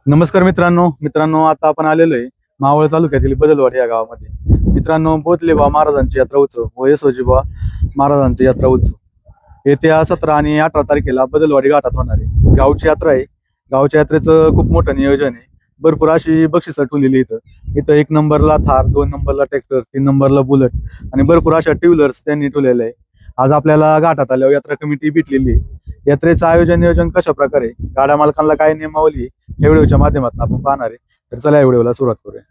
नमस्कार मित्रांनो आता आपण आलेलो आहे मावळ तालुक्यातील बदलवाडी या गावामध्ये. मित्रांनो, बोधलेबा महाराजांची यात्रा उत्सव व यशोजीबा महाराजांची यात्रा उत्सव येत्या 17 आणि 18 तारखेला बदलवाडी घाटात होणार आहे. गावची यात्रा आहे. गावच्या यात्रेचं खूप मोठं नियोजन आहे. भरपूर अशी बक्षिसं ठेवलेली इथं 1 नंबरला थार, 2 नंबरला ट्रॅक्टर, 3 नंबरला बुलेट आणि भरपूर अशा टू व्हीलर्स त्यांनी ठेवलेले आहे. आज आपल्याला घाटात आल्यावर यात्रा कमिटी भेटलेली आहे. यात्रेचं नियोजन कशा प्रकारे, गाड्या मालकांना काय नियमावली या व्हिडिओच्या माध्यमातून आपण पाहणार आहे. तर चला या व्हिडिओला सुरुवात करूया.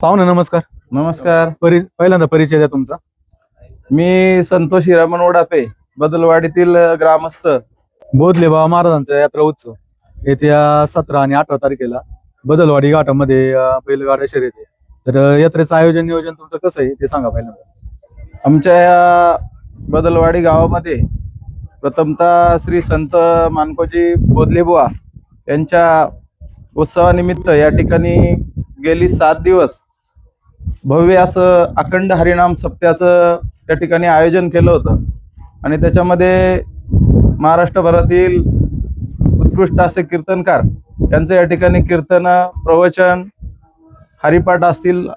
पाहुणे नमस्कार. नमस्कार. पहिल्यांदा परिचय द्या तुमचा. मी संतोष हिरामन ओढापे, बदलवाडीतील ग्रामस्थ. बोधलेबा महाराजांचा यात्रा उत्सव येत्या 17 आणि 18 तारखेला बदलवाडी घाटामध्ये बैलगाड्या शर्यत आहे. तर यात्रेचं नियोजन तुमचं कसं आहे ते सांगा पहिल्यांदा. आमच्या या बदलवाडी गावामध्ये प्रथमतः श्री संत मानकोजी बोधलेबुवा यांच्या उत्सवानिमित्त या ठिकाणी गेली 7 दिवस भव्य असं अखंड हरिनाम सप्त्याचं त्या ठिकाणी आयोजन केलं होतं आणि त्याच्यामध्ये महाराष्ट्रभरातील उत्कृष्ट असे कीर्तनकार यांचं या ठिकाणी कीर्तन, प्रवचन, हरिपाठ असतील,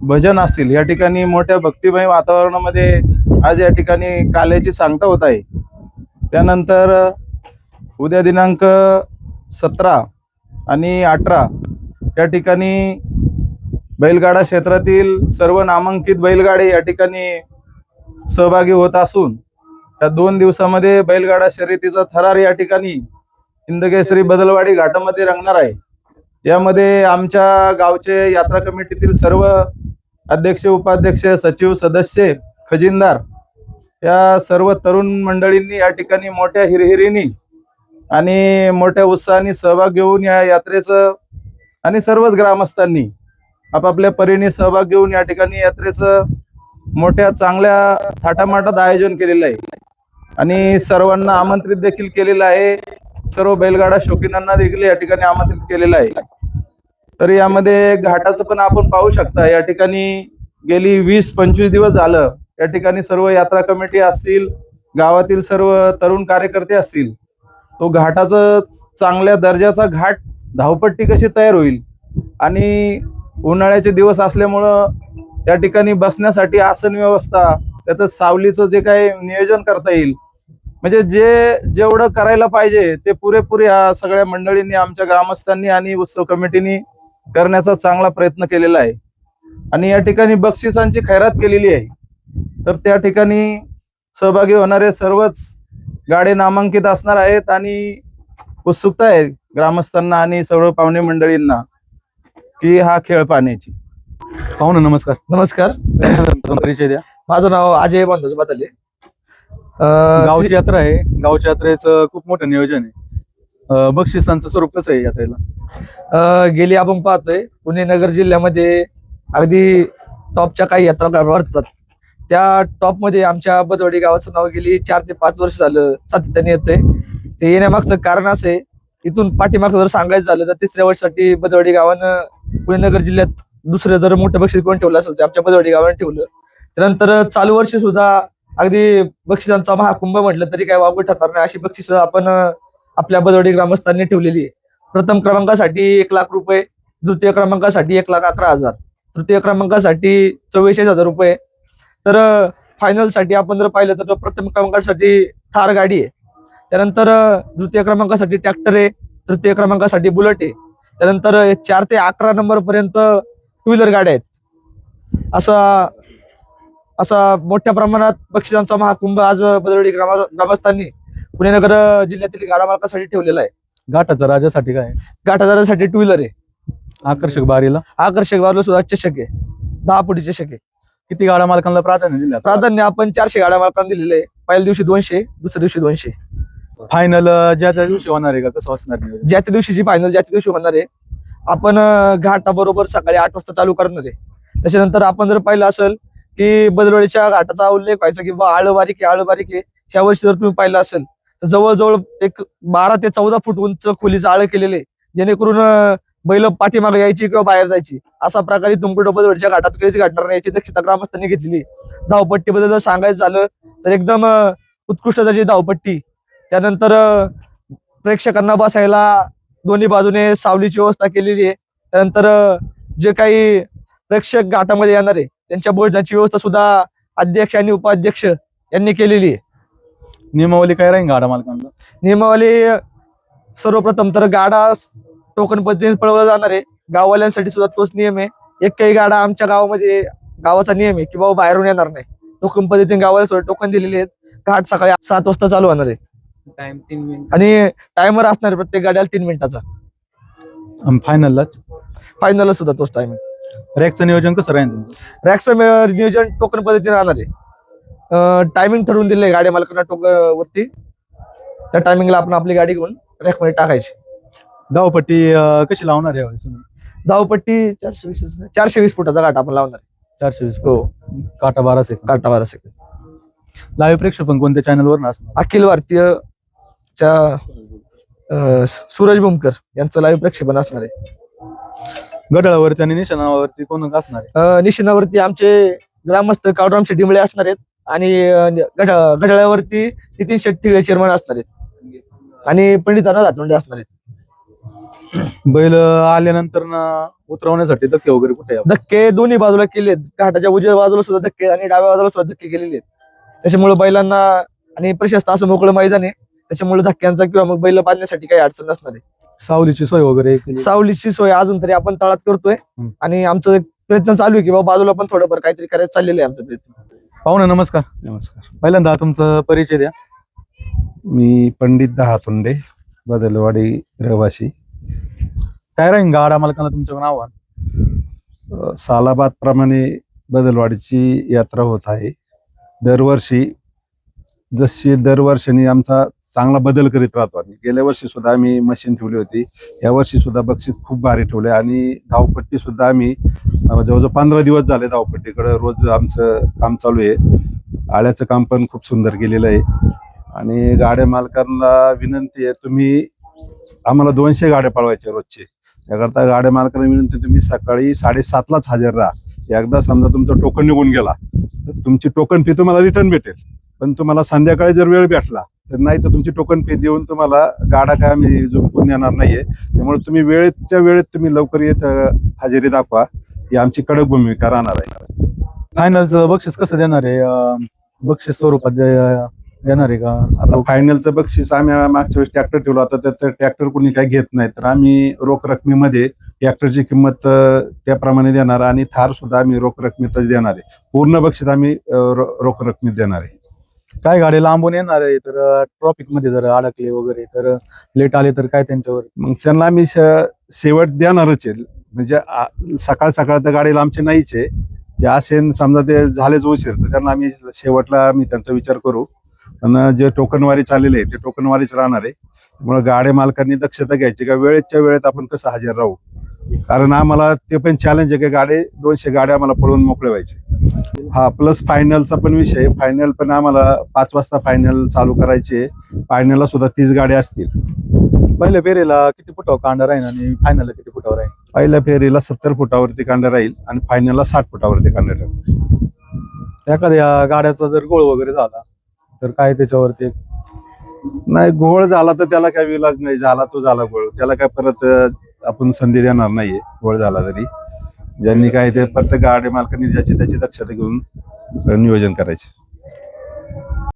भजन असतील, या ठिकाणी मोठ्या भक्तिमय वातावरणामध्ये आज या ठिकाणी काल्याची सांगता होत आहे. त्यानंतर उद्या दिनांक 17 आणि 18 या ठिकाणी बैलगाडा क्षेत्रातील सर्व नामांकित बैलगाडे या ठिकाणी सहभागी होत असून या 2 दिवसामध्ये बैलगाडा शर्यतीचा थरार या ठिकाणी हिंदकेसरी बदलवाडी घाटामध्ये रंगणार आहे. यामध्ये आमच्या गावचे यात्रा कमिटीतील सर्व अध्यक्ष, उपाध्यक्ष, सचिव, सदस्य, खजिनदार या सर्व तरुण मंडळींनी या ठिकाणी मोठ्या हिरहिरीने आणि मोठ्या उत्साहाने सहभाग घेऊन या यात्रेचं आणि सर्वच ग्रामस्थांनी आपापल्या परीने सहभाग घेऊन या ठिकाणी यात्रेचं मोठ्या चांगल्या थाटामाटात आयोजन केलेलं आहे आणि सर्वांना आमंत्रित देखील केलेलं आहे. सर्व बैलगाडा शौकीनांना देखील या ठिकाणी आमंत्रित केलेलं आहे. तर यामध्ये घाटाचं पण आपण पाहू शकता. या ठिकाणी गेली 20-25 दिवस झालं या ठिकाणी सर्व यात्रा कमिटी असतील, गावातील सर्व तरुण कार्यकर्ते असतील, तो घाटाचं चांगल्या दर्जाचा घाट धावपट्टी कशी तयार होईल आणि उन्हाळ्याचे दिवस असल्यामुळं त्या ठिकाणी बसण्यासाठी आसन व्यवस्था, त्यातच सावलीचं जे काही नियोजन करता येईल म्हणजे जेवढं करायला पाहिजे ते पुरेपूर या सगळ्या मंडळींनी, आमच्या ग्रामस्थांनी आणि उत्सव कमिटीने करण्याचा चांगला प्रयत्न केलेला आहे. आणि या ठिकाणी बक्षिसांची खैरात केलेली आहे. तर त्या ठिकाणी सहभागी होणारे सर्वच गाडे नामांकित असणार आहेत आणि उत्सुकता आहे ग्रामस्थांना आणि सर्व पाहुणे मंडळींना की हा खेळ पाहण्याची. पाहुणे नमस्कार. नमस्कार. परिचय द्या. माझं नाव अजय बंधूस बदले. गावची यात्रा आहे. गावच्या यात्रेचं खूप मोठं नियोजन आहे. बक्षिसांचं स्वरूप कसं आहे यात्रेला? गेली आपण पाहतोय पुणे नगर जिल्ह्यामध्ये अगदी टॉपच्या काही यात्रा भरतात. त्या टॉप मध्ये आमच्या बदवडी गावाचं नाव गेली 4 ते 5 वर्ष झालं सातत्याने येतंय. ते येण्यामागचं कारण असं आहे, इथून पाठीमागचं जर सांगायचं झालं तर 3ऱ्या वर्षासाठी बदवडी गावानं पुणे नगर जिल्ह्यात दुसरं जर मोठं बक्षीस कोण ठेवलं असेल तर आमच्या बदवडी गावानं ठेवलं. त्यानंतर चालू वर्षी सुद्धा अगदी बक्षिसांचा महाकुंभ म्हटलं तरी काही वावगं ठरणार नाही अशी बक्षिसं आपण आपल्या बदवडी ग्रामस्थांनी ठेवलेली आहे. प्रथम क्रमांकासाठी 1 लाख रुपये, द्वितीय क्रमांकासाठी 1,11,000, तृतीय क्रमांकासाठी 44,000 रुपये. तर फायनलसाठी आपण जर पाहिलं तर प्रथम क्रमांकासाठी थार गाडी आहे, त्यानंतर द्वितीय क्रमांकासाठी ट्रॅक्टर आहे, तृतीय क्रमांकासाठी बुलेट आहे, त्यानंतर 4 ते 11 नंबर पर्यंत टू व्हीलर गाड्या आहेत. असा मोठ्या प्रमाणात बक्षिसांचा महाकुंभ आज बदवडी ग्रामस्थांनी पुणे नगर जिल्ह्यातील गाडा मालकासाठी ठेवलेला आहे. घाटाचा राजासाठी काय आहे? घाटादारासाठी टू व्हीलर आहे, आकर्षक बारीला आकर्षक बारला सुद्धा चषक आहे, 10 फुटी चषक आहे. किती गाडा मालकांना प्राधान्य दिलं? प्राधान्य आपण 400 गाड्या मालकांना दिलेले आहे. पहिल्या दिवशी 200, दुसऱ्या दिवशी 200. फायनल ज्या त्या दिवशी होणार आहे का? कसं असणार नियोजन? ज्या त्या दिवशीची फायनल ज्या त्या दिवशी होणार आहे. आपण घाटाबरोबर सकाळी 8 वाजता चालू करणार आहे. त्याच्यानंतर आपण जर पाहिलं असेल की बदलवाडीच्या घाटाचा उल्लेख व्हायचा की बा आळबारीक आहे, ह्या वर्षी जर तुम्ही पाहिलं असेल तर जवळजवळ एक 12 ते 14 फूट उंच खोलीचं आळ केलेले, जेणेकरून बैल पाठीमागे यायची किंवा बाहेर जायची असा प्रकारे तुमकडे बदलवाडीच्या घाटात कधीच घडणार नाही याची दक्षता ग्रामस्थांनी घेतलेली. धावपट्टीबद्दल जर सांगायचं झालं तर एकदम उत्कृष्ट त्याची धावपट्टी. त्यानंतर प्रेक्षकांना बसायला दोन्ही बाजूने सावलीची व्यवस्था केलेली आहे. त्यानंतर जे काही प्रेक्षक घाटामध्ये येणार आहे त्यांच्या भोजनाची व्यवस्था सुद्धा अध्यक्ष आणि उपाध्यक्ष यांनी केलेली आहे. नियमावली काय राहील गाडा मालकांना? नियमावली सर्वप्रथम तर गाडा टोकन पद्धतीने पळवला जाणार आहे. गाववाल्यांसाठी सुद्धा तोच नियम आहे. एकही गाडा आमच्या गावामध्ये गावाचा नियम आहे की बाबा बाहेरून येणार नाही. टोकन पद्धतीने गावाला टोकन दिलेले आहेत. घाट सकाळी 7 वाजता चालू होणार आहे. टाइम 3 मिनिट आणि टायमर असणार आहे प्रत्येक गाड्याला 3 मिनिटाचा. फायनलला फायनलला सुद्धा तोच टाइम आहे. रॅकचं नियोजन कसं राहील? रॅक्सचं नियोजन टोकन पद्धतीने राहणार आहे. टायमिंग ठरवून दिले आहे गाडी मालकांना वरती. त्या टायमिंगला आपण आपली गाडी घेऊन रॅकमध्ये टाकायची. धावपट्टी कशी लावणार आहे यावेळेस? धावपट्टी 420 फुटाचा घाट आपण लावणार आहे. 420. हो, काटा 12 सेकंद. काटा 12 सेकंद. लाईव्ह प्रेक्षेपण कोणत्या चॅनलवर असणार? अखिल भारतीयच्या सूरज बुमकर यांचं लाईव्ह प्रक्षेपण असणार आहे. गडाळावरती आणि निशाणावरती कोण असणार आहे? निशाणावरती आमचे ग्रामस्थ कावराम शेट्टी मुळे असणार आहेत आणि घड्याळावरती नितीन शेट्टी चेअरमन असणार आहेत आणि पंडित अनाथ हातोंडे असणार आहेत. बैल आल्यानंतर उतरवण्यासाठी धक्के वगैरे कुठे आहे? धक्के दोन्ही बाजूला केलेत. घाटाच्या उजव्या बाजूला सुद्धा धक्के आणि डाव्या बाजूला सुद्धा धक्के केलेले आहेत. त्याच्यामुळे बैलांना आणि प्रशस्त असं मोकळं मैदान आहे, त्याच्यामुळे धक्क्यांचा किंवा मग बैल बांधण्यासाठी काही अडचण नसणार आहे. सावलीची सोय वगैरे केली? सावलीची सोय अजून तरी आपण तळात करतोय आणि आमचं एक प्रयत्न चालू आहे की बाबा बाजूला पण थोडंफार काहीतरी करायचं चाललेलं आहे आमचा प्रयत्न. पाहुणे नमस्कार. नमस्कार. पहिल्यांदा तुमचा परिचय द्या. मी पंडित दहातोंडे, बदलवाडी रहिवासी. काय राहील गाडा मालकांना तुमचं नाव? सालाबाद प्रमाणे बदलवाडीची यात्रा होत आहे. दरवर्षी जशी दरवर्षांनी आमचा चांगला बदल करीत राहतो आम्ही. गेल्या वर्षी सुद्धा आम्ही मशीन ठेवली होती. या वर्षी सुद्धा बक्षीस खूप भारी ठेवले आणि धावपट्टी सुद्धा आम्ही जवळजवळ 15 दिवस झाले धावपट्टीकडे रोज आमचं काम चालू आहे. आळ्याचं काम पण खूप सुंदर केलेलं आहे आणि गाड्या मालकांना विनंती आहे, तुम्ही आम्हाला 200 गाड्या पळवायच्या रोजचे. त्याकरता गाड्या मालकांना विनंती, तुम्ही सकाळी 7:30लाच हजर राहा. एकदा समजा तुमचं टोकन निघून गेला तर तुमची टोकन फी तुम्हाला रिटर्न भेटेल, पण तुम्हाला संध्याकाळी जर वेळ भेटला तर नाही तर तुमची टोकन फी देऊन तुम्हाला गाडा काय आम्ही झुंपून देणार नाहीये. त्यामुळे तुम्ही वेळेच्या वेळेत तुम्ही लवकर येत हजेरी दाखवा, ही आमची कडक भूमिका राहणार आहे. फायनलचं बक्षीस कसं देणार आहे? बक्षीस स्वरूपात देणार आहे का आता फायनलचं बक्षीस आम्ही मागच्या वेळेस ट्रॅक्टर ठेवला होता, तर ट्रॅक्टर कोणी काही घेत नाही, तर आम्ही रोख रकमेमध्ये ट्रॅक्टरची किंमत त्याप्रमाणे देणार आणि थार सुद्धा आम्ही रोख रकमेतच देणार आहे. पूर्ण बक्षीस आम्ही रोख रकमेत देणार आहे. काय गाडी लांबून येणार आहे तर ट्रॉफिक मध्ये जर अडकले वगैरे तर लेट आले तर काय त्यांच्यावर? मग त्यांना आम्ही शेवट देणारच आहे. म्हणजे सकाळ सकाळ तर गाडीला आमची नाहीच आहे. जे असेल समजा ते झालेच उशीर, तर त्यांना आम्ही शेवटला आम्ही त्यांचा विचार करू. आणि जे टोकनवारी चाललेले आहे ते टोकनवारीच राहणार आहे. त्यामुळे गाड्या मालकांनी दक्षता घ्यायची का वेळेच्या वेळेत आपण कसं हजर राहू, कारण आम्हाला ते पण चॅलेंज आहे की 200 गाड्या आम्हाला पळवून मोकळे व्हायचे. हा प्लस फायनलचा पण विषय. फायनल पण आम्हाला 5 वाजता फायनल चालू करायचे. फायनलला सुद्धा 30 गाड्या असतील. पहिल्या फेरीला किती फुटावर कांडा राहील आणि फायनलला किती फुटावर राहील? पहिल्या फेरीला 70 फुटावरती कांडा राहील आणि फायनलला 60 फुटावरती कांडा राहील. एखाद्या गाड्याचा जर गोळ वगैरे झाला तर काय त्याच्यावरती? नाही, घोळ झाला तर त्याला काही विलाज नाही. झाला तो झाला घोळ, त्याला काय परत आपण संधी देणार नाहीये. घोळ झाला तरी ज्यांनी काय ते प्रत्येक गाडी मालकांनी ज्याची त्याची दक्षता घेऊन नियोजन करायचे.